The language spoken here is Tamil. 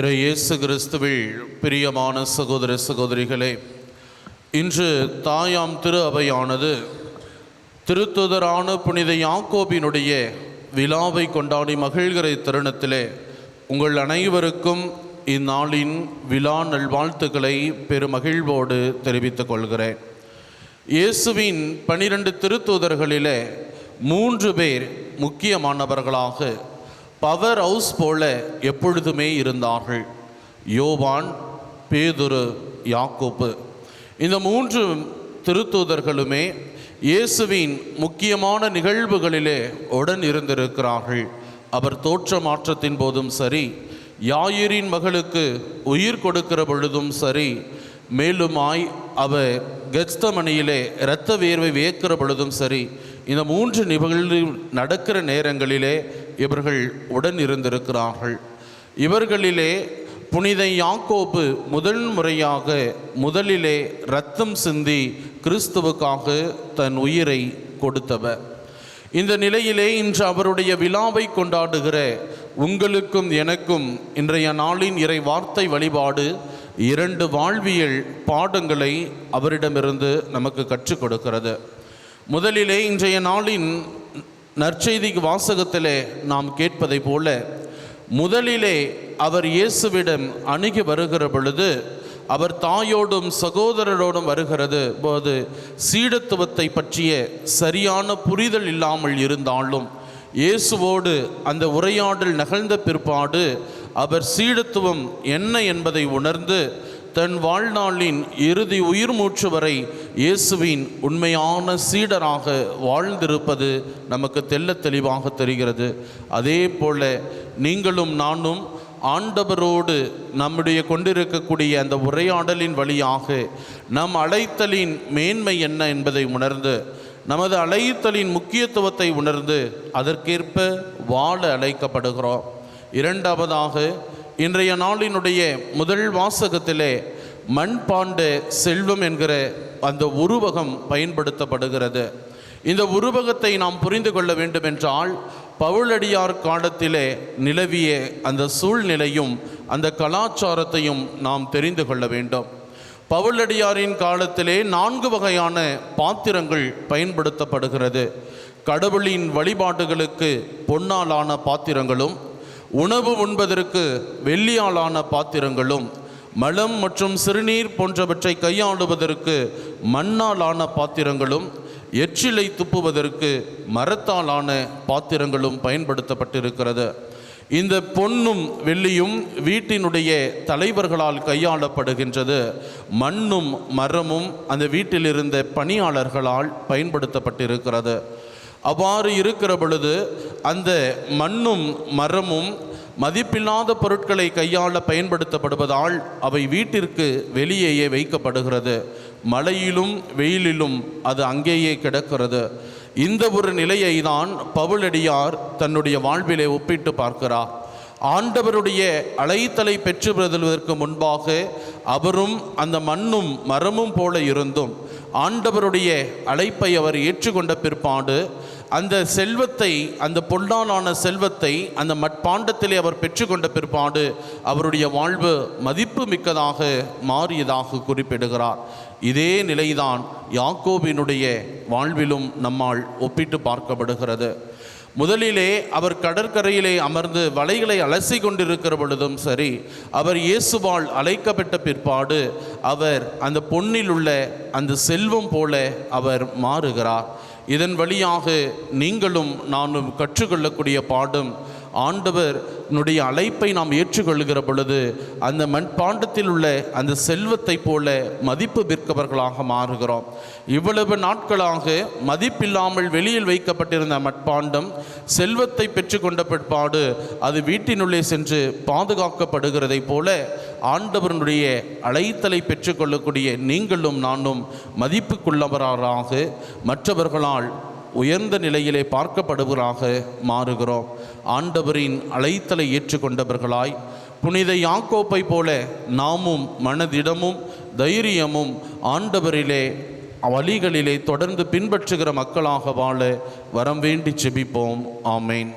இயேசு கிறிஸ்துவில் பிரியமான சகோதர சகோதரிகளே, இன்று தாயாம் திரு அவையானது திருத்துதரான புனித யாக்கோபினுடைய விழாவை கொண்டாடி மகிழ்கிற தருணத்திலே உங்கள் அனைவருக்கும் இந்நாளின் விழா நல்வாழ்த்துக்களை பெருமகிழ்வோடு தெரிவித்துக் கொள்கிறேன். இயேசுவின் 12 திருத்தூதர்களிலே 3 பேர் முக்கியமானவர்களாக பவர் ஹவுஸ் போல எப்பொழுதுமே இருந்தார்கள். யோவான், பேதுரு, யாக்கோபு. இந்த 3 திருத்தூதர்களுமே இயேசுவின் முக்கியமான நிகழ்வுகளிலே உடன் இருந்திருக்கிறார்கள். அவர் தோற்ற மாற்றத்தின் போதும் சரி, யாயிரின் மகளுக்கு உயிர் கொடுக்கிற பொழுதும் சரி, மேலுமாய் அவர் கெத்சமனியிலே இரத்த வேர்வை வியக்கிற பொழுதும் சரி, இந்த 3 நிகழ்வு நடக்கிற நேரங்களிலே இவர்கள் உடன் இருந்திருக்கிறார்கள். இவர்களிலே புனித யாக்கோபு முதலிலே இரத்தம் சிந்தி கிறிஸ்துவுக்காக தன் உயிரை கொடுத்தவர். இந்த நிலையிலே இன்று அவருடைய விழாவை கொண்டாடுகிற உங்களுக்கும் எனக்கும் இன்றைய நாளின் இறை வார்த்தை வழிபாடு 2 வாழ்வியல் பாடங்களை அவரிடமிருந்து நமக்கு கற்றுக் கொடுக்கிறது. முதலிலே இன்றைய நாளின் நற்செய்தி வாசகத்திலே நாம் கேட்பதை போல, முதலிலே அவர் இயேசுவிடம் அணுகி வருகிற பொழுது அவர் தாயோடும் சகோதரரோடும் வருகிறது போது சீடத்துவத்தை பற்றிய சரியான புரிதல் இல்லாமல் இருந்தாலும் இயேசுவோடு அந்த உரையாடல் நிகழ்ந்த பிற்பாடு அவர் சீடத்துவம் என்ன என்பதை உணர்ந்து தன் வாழ்நாளின் இறுதி உயிர் மூச்சு வரை இயேசுவின் உண்மையான சீடராக வாழ்ந்திருப்பது நமக்கு தெள்ளத் தெளிவாக தெரிகிறது. அதே போல நீங்களும் நானும் ஆண்டவரோடு நம்முடைய கொண்டிருக்கக்கூடிய அந்த உரையாடலின் வழியாக நம் அழைத்தலின் மேன்மை என்ன என்பதை உணர்ந்து, நமது அழைத்தலின் முக்கியத்துவத்தை உணர்ந்து அதற்கேற்ப வாழ அழைக்கப்படுகிறோம். இரண்டாவதாக, இன்றைய நாளினுடைய முதல் வாசகத்திலே மண்பாண்ட செல்வம் என்கிற அந்த உருவகம் பயன்படுத்தப்படுகிறது. இந்த உருவகத்தை நாம் புரிந்து கொள்ள வேண்டுமென்றால் பவுலடியார் காலத்திலே நிலவிய அந்த சூழ்நிலையும் அந்த கலாச்சாரத்தையும் நாம் தெரிந்து கொள்ள வேண்டும். பவுலடியாரின் காலத்திலே 4 வகையான பாத்திரங்கள் பயன்படுத்தப்படுகிறது. கடவுளின் வழிபாடுகளுக்கு பொன்னாலான பாத்திரங்களும், உணவு உண்பதற்கு வெள்ளியாலான பாத்திரங்களும், மலம் மற்றும் சிறுநீர் போன்றவற்றை கையாளுவதற்கு மண்ணாலான பாத்திரங்களும், எச்சிலை துப்புவதற்கு மரத்தாலான பாத்திரங்களும் பயன்படுத்தப்பட்டிருக்கிறது. இந்த பொன்னும் வெள்ளியும் வீட்டினுடைய தலைவர்களால் கையாளப்படுகின்றது. மண்ணும் மரமும் அந்த வீட்டில் இருந்த பணியாளர்களால் பயன்படுத்தப்பட்டிருக்கிறது. அவ்வாறு இருக்கிற பொழுது அந்த மண்ணும் மரமும் மதிப்பில்லாத பொருட்களை கையாள பயன்படுத்தப்படுவதால் அவை வீட்டிற்கு வெளியேயே வைக்கப்படுகிறது. மழையிலும் வெயிலிலும் அது அங்கேயே கிடக்கிறது. இந்த ஒரு நிலையை தான் பவுலடியார் தன்னுடைய வாழ்விலே ஒப்பிட்டு பார்க்கிறார். ஆண்டவருடைய அழைத்தலை பெற்று பெறுவதற்கு முன்பாக அவரும் அந்த மண்ணும் மரமும் போல இருந்தும் ஆண்டவருடைய அழைப்பை அவர் ஏற்றுக்கொண்ட பிற்பாடு அந்த செல்வத்தை, அந்த பொன்னாலான செல்வத்தை அந்த மட்பாண்டத்திலே அவர் பெற்றுக்கொண்ட பிற்பாடு அவருடைய வாழ்வு மதிப்பு மிக்கதாக மாறியதாக குறிப்பிடுகிறார். இதே நிலைதான் யாக்கோபினுடைய வாழ்விலும் நம்மால் ஒப்பிட்டு பார்க்கப்படுகிறது. முதலிலே அவர் கடற்கரையிலே அமர்ந்து வலைகளை அலசி கொண்டிருக்கிற பொழுதும் சரி, அவர் இயேசுவால் அழைக்கப்பட்ட பிற்பாடு அவர் அந்த பொன்னில் உள்ள அந்த செல்வம் போல அவர் மாறுகிறார். இதன் வழியாக நீங்களும் நானும் கற்றுக்கொள்ளக்கூடிய பாடம், ஆண்டவருடைய அழைப்பை நாம் ஏற்றுக்கொள்கிற பொழுது அந்த மண்பாண்டத்தில் உள்ள அந்த செல்வத்தை போல மதிப்பு மிக்கவர்களாக மாறுகிறோம். இவ்வளவு நாட்களாக மதிப்பில்லாமல் வெளியில் வைக்கப்பட்டிருந்த மட்பாண்டம் செல்வத்தை பெற்றுக்கொண்ட பிற்பாடு அது வீட்டினுள்ளே சென்று பாதுகாக்கப்படுகிறதை போல ஆண்டவருடைய அழைத்தலை பெற்றுக்கொள்ளக்கூடிய நீங்களும் நானும் மதிப்புக்குள்ளவராக மற்றவர்களால் உயர்ந்த நிலையிலே பார்க்கப்படுவராக மாறுகிறோம். ஆண்டவரின் அழைத்தலை ஏற்றுக்கொண்டவர்களாய் புனித யாக்கோப்பை போல நாமும் மனதிடமும் தைரியமும் ஆண்டவரிலே வழிகளிலே தொடர்ந்து பின்பற்றுகிற மக்களாக வாழ வரம் வேண்டி ஜெபிப்போம். ஆமேன்.